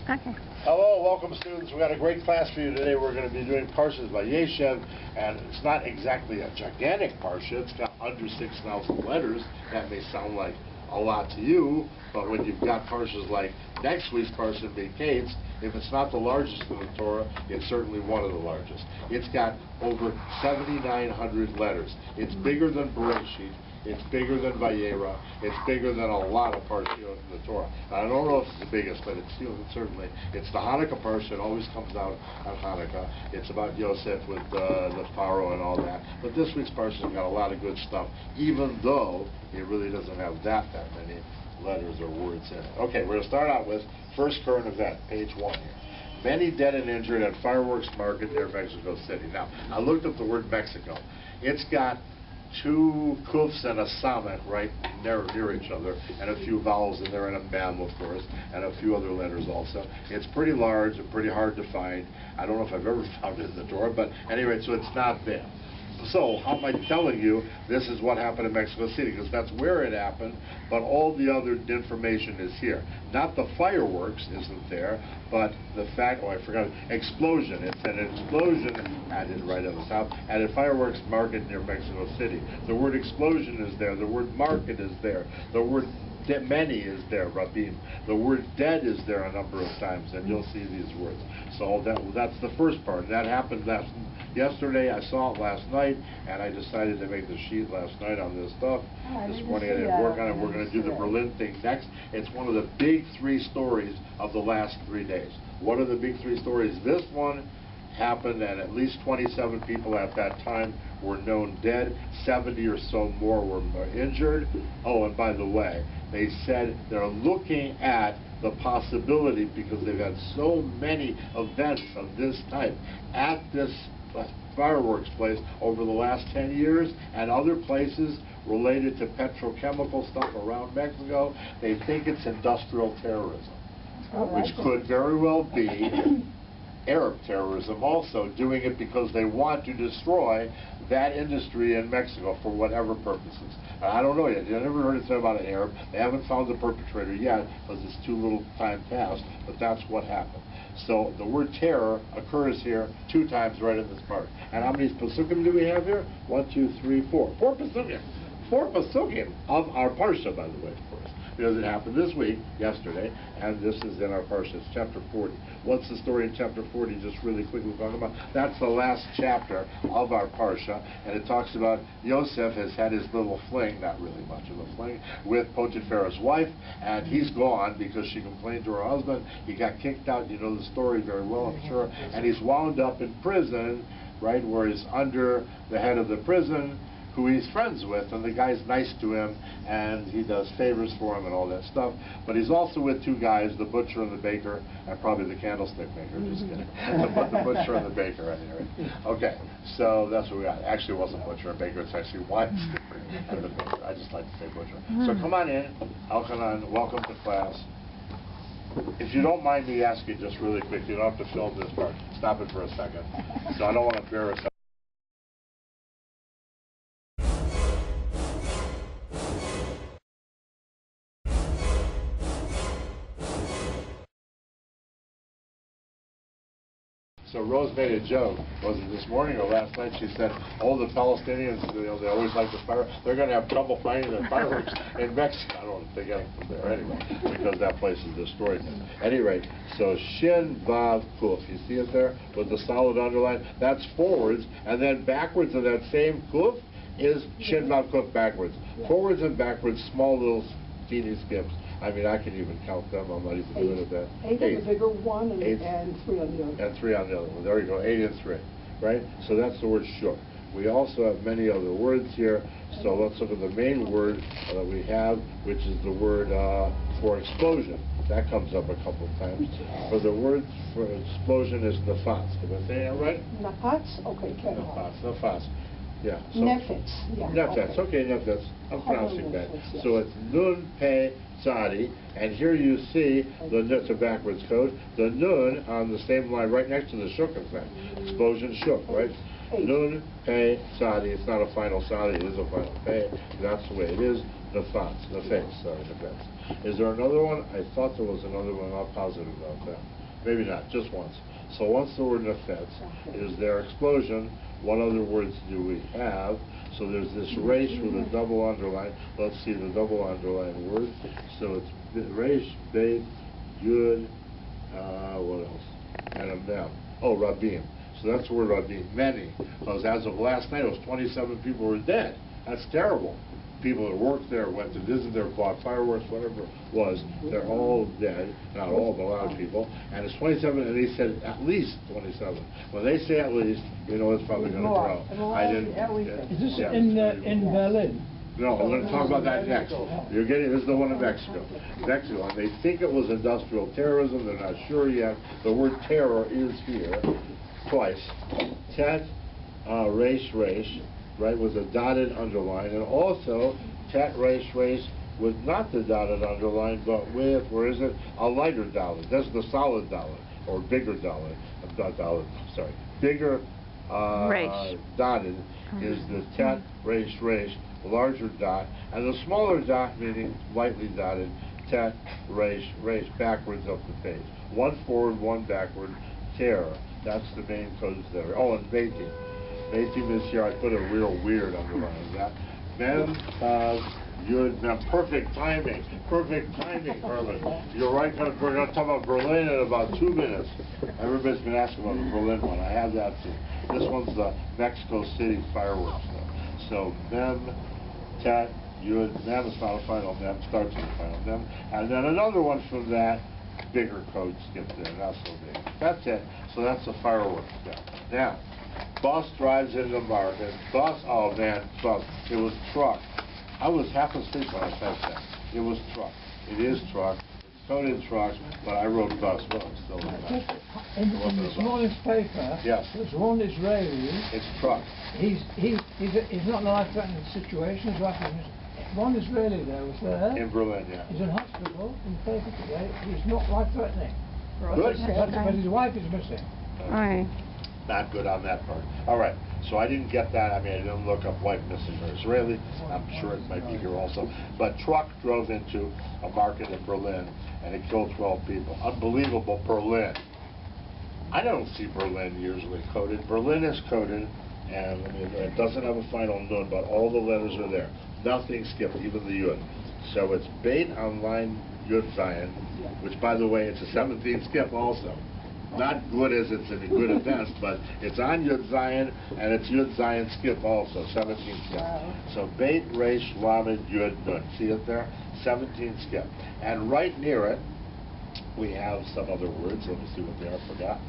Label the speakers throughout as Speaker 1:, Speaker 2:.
Speaker 1: Okay.
Speaker 2: Hello, welcome students. We've got a great class for you today. We're going to be doing Parshat Vayeshev, and it's not exactly a gigantic parsha. It's got under 6,000 letters. That may sound like a lot to you, but when you've got parshas like next week's parsha, Vayeshev, if it's not the largest in the Torah, it's certainly one of the largest. It's got over 7,900 letters. It's bigger than Bereshit. It's bigger than Vayera. It's bigger than a lot of parshas in the Torah. I don't know if it's the biggest, but it's certainly, it's the Hanukkah parsha. It always comes out on Hanukkah. It's about Yosef with the Pharaoh and all that. But this week's parsha's got a lot of good stuff, even though it really doesn't have that many letters or words in it. Okay, we're going to start out with first current event, page 1 here. Many dead and injured at fireworks market near Mexico City. Now, I looked up the word Mexico. It's got 2 kufs and a samet right near each other, and a few vowels in there, and a mem, of course, and a few other letters also. It's pretty large and pretty hard to find. I don't know if I've ever found it in the Torah, but anyway, so it's not there. So, how am I telling you this is what happened in Mexico City? Because that's where it happened, but all the other information is here. Not the fireworks isn't there, but the fact, oh, I forgot, explosion. It's an explosion, I didn't write it on the top, at a fireworks market near Mexico City. The word explosion is there, the word market is there, the word many is there, Rabim. The word dead is there a number of times, and you'll see these words. So that's the first part. That happened yesterday. I saw it last night, and I decided to make the sheet last night on this stuff. This morning I didn't work on it. We're going to do the Berlin thing next. It's one of the big 3 stories of the last 3 days. What are the big 3 stories? This one happened, and at least 27 people at that time were known dead. 70 or so more were injured. Oh, and by the way, they said they're looking at the possibility, because they've had so many events of this type at this fireworks place over the last 10 years and other places related to petrochemical stuff around Mexico. They think it's industrial terrorism, which could very well be Arab terrorism also, doing it because they want to destroy that industry in Mexico for whatever purposes. And I don't know yet. I never heard it said about an Arab. They haven't found the perpetrator yet because it's too little time passed, but that's what happened. So the word terror occurs here 2 times right in this part. And how many pasukim do we have here? 1, 2, 3, 4. 4 pasukim. 4 pasukim of our parsha, by the way, of course, because it happened this week, yesterday, and this is in our parsha. It's chapter 40. What's the story in chapter 40? Just really quickly talking about. That's the last chapter of our parsha, and it talks about Yosef has had his little fling, not really much of a fling, with Potiphar's wife, and he's gone because she complained to her husband. He got kicked out. You know the story very well, I'm sure, and he's wound up in prison, right, where he's under the head of the prison, who he's friends with, and the guy's nice to him, and he does favors for him and all that stuff. But he's also with 2 guys, the butcher and the baker, and probably the candlestick maker, just kidding. The butcher and the baker, anyway. Okay, so that's what we got. Actually, it wasn't butcher and baker, it's actually wine and the baker. I just like to say butcher. So come on in, Elchanan, welcome to class. If you don't mind me asking just really quick, you don't have to film this part. Stop it for a second. So I don't want to embarrass us. So Rose made a joke, was it this morning or last night? She said, oh, the Palestinians, you know, they always like the fire. They're going to have trouble finding the fireworks in Mexico. I don't know if they get them from there anyway, because that place is destroyed. At any rate, so Shin Vav Kuf, you see it there with the solid underline? That's forwards, and then backwards of that same Kuf is Shin Vav Kuf backwards. Forwards and backwards, small little teeny skips. I mean, I can even count them. I'm not even good at that.
Speaker 3: 8 on the bigger one and 3 on the other.
Speaker 2: And 3 on the other one. There you go, 8 and 3, right? So that's the word shuk. We also have many other words here. So let's look at the main word that we have, which is the word for explosion. That comes up a couple of times. For the word for explosion is nafas. Did I say that right?
Speaker 3: Nafas? Okay,
Speaker 2: nafas. Yeah. So
Speaker 3: nefetz. Yeah.
Speaker 2: Nefetz. Okay, nefetz. I'm pronouncing that. Yes. So it's nun, pe, tzadi, and here you see the it's a backwards code. The nun on the same line, right next to the shuk, in fact. Explosion shuk, right? Nun, pe, tzadi. It's not a final tzadi. It is a final pe. That's the way it is. Nefetz. Nefetz. Sorry, nefetz. Is there another one? I thought there was another one. I'm not positive about that. maybe not, just once. So once the word nefetz is there, explosion. What other words do we have? So there's this resh with a double underline. Let's see the double underline word. So it's resh, beit, yud, what else? And a mem. Oh, rabim. So that's the word rabim, many. Because as of last night, it was 27 people were dead. That's terrible. People that worked there, went to visit there, bought fireworks, whatever it was, they're all dead. Not all, but a lot of people. And it's 27, and they said at least 27. When they say at least, you know it's probably going to grow. I didn't.
Speaker 1: Is this in Berlin?
Speaker 2: No, I'm going to talk about that next. You're getting, this is the one in Mexico. Mexico, and they think it was industrial terrorism. They're not sure yet. The word terror is here twice. Tet, resh, right, with a dotted underline, and also tet, resh, with not the dotted underline, but with, where is it? A lighter dollar. That's the solid dollar, or bigger dollar. Not dollar, sorry. Bigger dotted is the tet, resh, larger dot, and the smaller dot, meaning lightly dotted, tet, resh, backwards up the page. One forward, one backward, terror. That's the main codes there. Oh, and beitim. Beitim is here. I put a real weird underline that. Mem, yud, mem. Perfect timing. Perfect timing, Herman. You're right. We're going to talk about Berlin in about 2 minutes. Everybody's been asking about the Berlin one. I have that too. This one's the Mexico City fireworks though. So mem, tet, yud, mem is not a final mem. Starts with a final mem. And then another one from that. Bigger code skip there, not so big. That's it. So that's the fireworks stuff. Now, bus drives into the market. Bus, oh man, bus. It was truck. I was half asleep when I said that. It was truck. It is truck. It's coded truck, but I wrote bus. Well, I'm still
Speaker 1: in this morning's paper,
Speaker 2: yes.
Speaker 1: There's one Israeli.
Speaker 2: It's truck.
Speaker 1: He's not in a life-threatening situation. One Israeli there was there.
Speaker 2: In Berlin, yeah.
Speaker 1: He's in hospital in the paper today. He's not life-threatening.
Speaker 2: Good.
Speaker 1: But his wife is missing.
Speaker 4: Right.
Speaker 2: Not good on that part. All right. So I didn't get that. I mean, I didn't look up wife missing or Israeli. I'm sure it might be here also. But truck drove into a market in Berlin and it killed 12 people. Unbelievable Berlin. I don't see Berlin usually coded. Berlin is coded, and I mean, it doesn't have a final nun, but all the letters are there. Nothing skipped, even the yud. So it's bait on line yud zayin, which, by the way, it's a 17th skip also. Not good as it's in a good event, but it's on yud zayin, and it's yud zayin skip also, 17th skip. So bait, resh, lamed, yud, nun. See it there? 17th skip. And right near it, we have some other words. Let me see what they are. I forgot.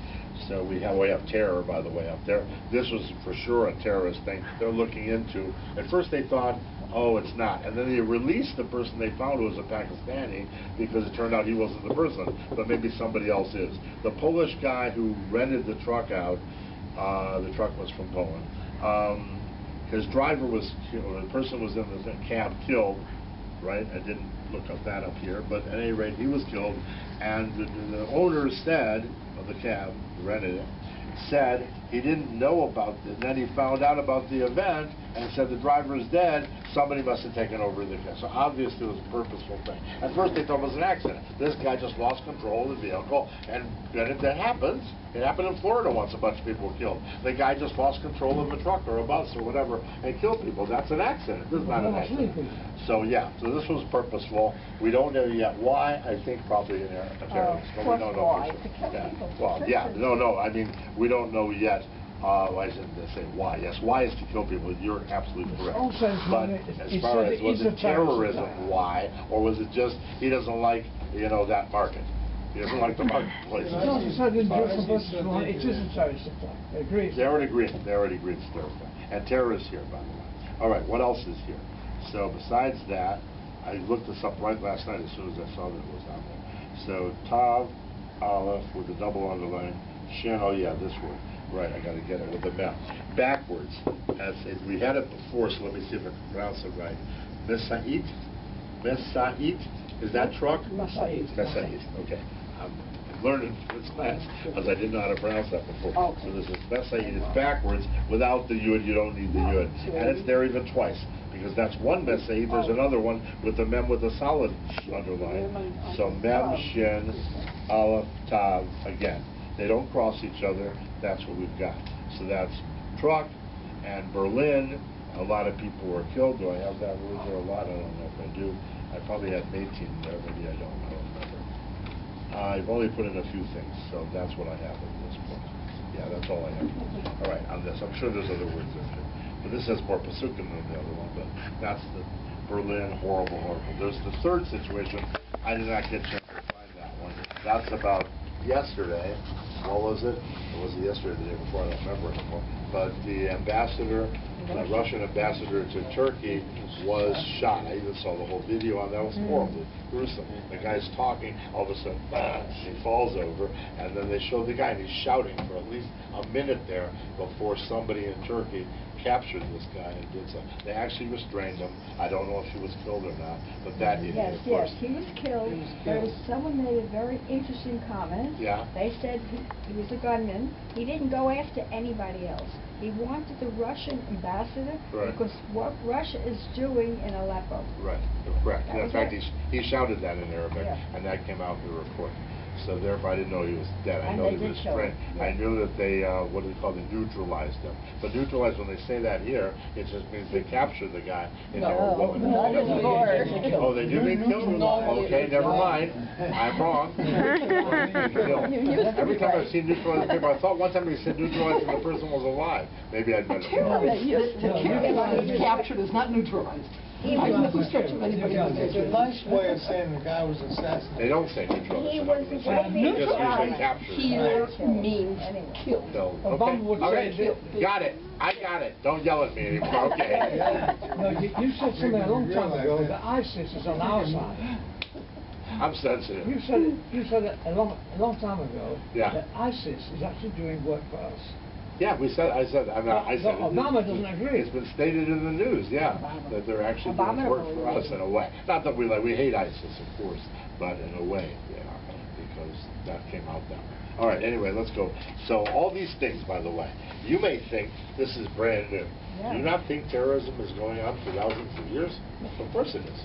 Speaker 2: So we have terror, by the way, up there. This was for sure a terrorist thing they're looking into. At first they thought, oh, it's not. And then they released the person they found who was a Pakistani because it turned out he wasn't the person, but maybe somebody else is. The Polish guy who rented the truck out, the truck was from Poland. His driver was killed. The person was in the cab killed, right? I didn't look up that up here, but at any rate, he was killed. And the owner said, of the cab, who rented it, said he didn't know about it. Then he found out about the event and said the driver is dead. Somebody must have taken over the car. So obviously it was a purposeful thing. At first they thought it was an accident. This guy just lost control of the vehicle, and then that happens. It happened in Florida once. A bunch of people were killed. The guy just lost control of a truck or a bus or whatever and killed people. That's an accident. This is not an accident. So yeah, so this was purposeful. We don't know yet why. I think probably a terrorist, but we don't know. Yeah. Well, yeah, no. I mean, we don't know yet. I shouldn't say why. Yes, why is to kill people. You're absolutely correct. But as far as was it terrorism, why, or was it just he doesn't like that market? He doesn't like the marketplace.
Speaker 1: It is a terrorist attack. They agree.
Speaker 2: They already agreed. It's terrorist attack. And terrorists here, by the way. All right, what else is here? So besides that, I looked this up right last night as soon as I saw that it was on there. So Tav, Aleph with a double underline, Shin. Oh yeah, this word. Right, I got to get it with the mouth. Backwards. We had it before, so let me see if I can pronounce it right. Mesait? Is that truck?
Speaker 1: Mesait.
Speaker 2: Okay. I'm learning this class because I didn't know how to pronounce that before. So this is Mesait. It's backwards. Without the yud, you don't need the yud. And it's there even twice. because that's one mem seid. There's another one with the mem with a solid underline. So mem, shin, aleph, tav, again. They don't cross each other. That's what we've got. So that's truck and Berlin. A lot of people were killed. Do I have that? Was there a lot? I don't know if I do. I probably had 18 there. Maybe I don't. I don't remember. I've only put in a few things, so that's what I have at this point. Yeah, that's all I have. All right, on this. I'm sure there's other words in there. But this has more pasukim than the other one, but that's the Berlin, horrible, horrible. There's the third situation. I did not get a chance to find that one. That's about yesterday. What was it? Or was it yesterday or the day before? I don't remember anymore. But the ambassador, the Russian ambassador to Turkey, was shot. I even saw the whole video on that. It was horribly gruesome. The guy's talking, all of a sudden, bah, he falls over, and then they show the guy, and he's shouting for at least a minute there before somebody in Turkey captured this guy and did so. They actually restrained him. I don't know if he was killed or not, but that idiot, of course.
Speaker 4: Yes, he was killed. Someone made a very interesting comment.
Speaker 2: Yeah.
Speaker 4: They said he was a gunman. He didn't go after anybody else. He wanted the Russian ambassador because what Russia is doing in Aleppo.
Speaker 2: Right, correct. In fact, he shouted that in Arabic, and that came out in the report. So therefore, I didn't know he was dead. I know he was friend. I knew that they, what do they call it, neutralized him. But neutralized, when they say that here, it just means they captured the guy.
Speaker 4: No, not anymore.
Speaker 2: Oh, they do mean killed him? Okay, never mind. I'm wrong. Every time I've seen neutralized people, I thought one time he said neutralized and the person was alive. Maybe I'd better know.
Speaker 3: Captured is not neutralized. I don't know who stretch of anybody.
Speaker 5: It's a nice way of saying the guy was assassinated.
Speaker 2: They don't say neutralized.
Speaker 4: He was
Speaker 2: captured.
Speaker 3: Here means killed.
Speaker 2: Okay, got it. I got it. Don't yell at me anymore. Okay.
Speaker 1: No, you said something a long time ago that ISIS is on our side.
Speaker 2: I'm sensitive.
Speaker 1: You said it a long time ago that ISIS is actually doing work for us.
Speaker 2: Yeah, I said
Speaker 1: Obama doesn't agree.
Speaker 2: It's been stated in the news, that they're actually doing work for us in a way. Not that we hate ISIS, of course, but in a way they are, because that came out that way. All right, anyway, let's go. So all these things, by the way, you may think this is brand new. Do you not think terrorism is going on for thousands of years? Of course it is.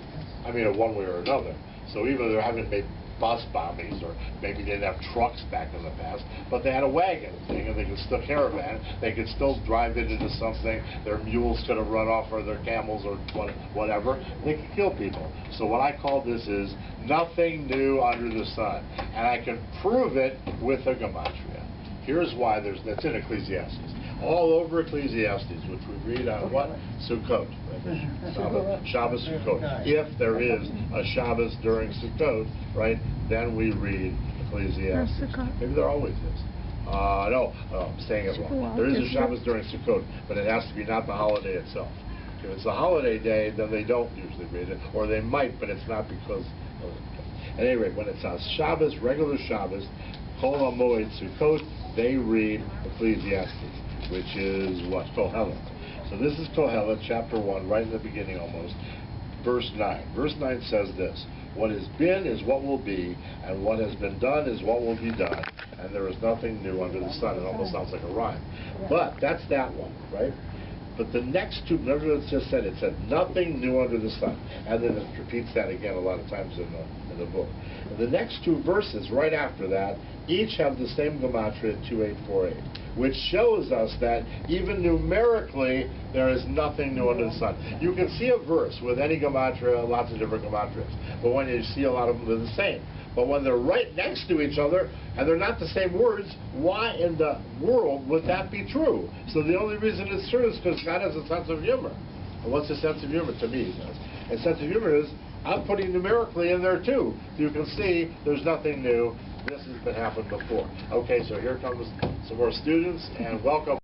Speaker 2: I mean, in one way or another. So even there haven't been bus bombings, or maybe they didn't have trucks back in the past, but they had a wagon thing, and they could still caravan. They could still drive it into something. Their mules could have run off, or their camels, or whatever. They could kill people. So what I call this is nothing new under the sun, and I can prove it with a gematria. Here's why. That's in Ecclesiastes. All over Ecclesiastes, which we read on what? Sukkot. Shabbos Sukkot. If there is a Shabbos during Sukkot, right, then we read Ecclesiastes. Maybe there always is. No, I'm saying it wrong. There is a Shabbos during Sukkot, but it has to be not the holiday itself. If it's a holiday day, then they don't usually read it, or they might, but it's not because of it. At any rate, when it's a Shabbos, regular Shabbos, Kol HaMoed Sukkot, they read Ecclesiastes, which is what? Kohelet. So this is Kohelet, chapter 1, right in the beginning almost, verse 9. Verse 9 says this: what has been is what will be, and what has been done is what will be done, and there is nothing new under the sun. It almost sounds like a rhyme. But that's that one, right? But the next two, remember it just said, it said nothing new under the sun. And then it repeats that again a lot of times in the book. And the next two verses right after that each have the same gematria, 2848, which shows us that even numerically there is nothing new under the sun. You can see a verse with any gematria, lots of different gematrias, but when you see a lot of them, they're the same. But when they're right next to each other, and they're not the same words, why in the world would that be true? So the only reason it's true is because God has a sense of humor. And what's a sense of humor? To me, he does. A sense of humor is, I'm putting numerically in there too. You can see there's nothing new. This has been happened before. Okay, so here comes some more students, and welcome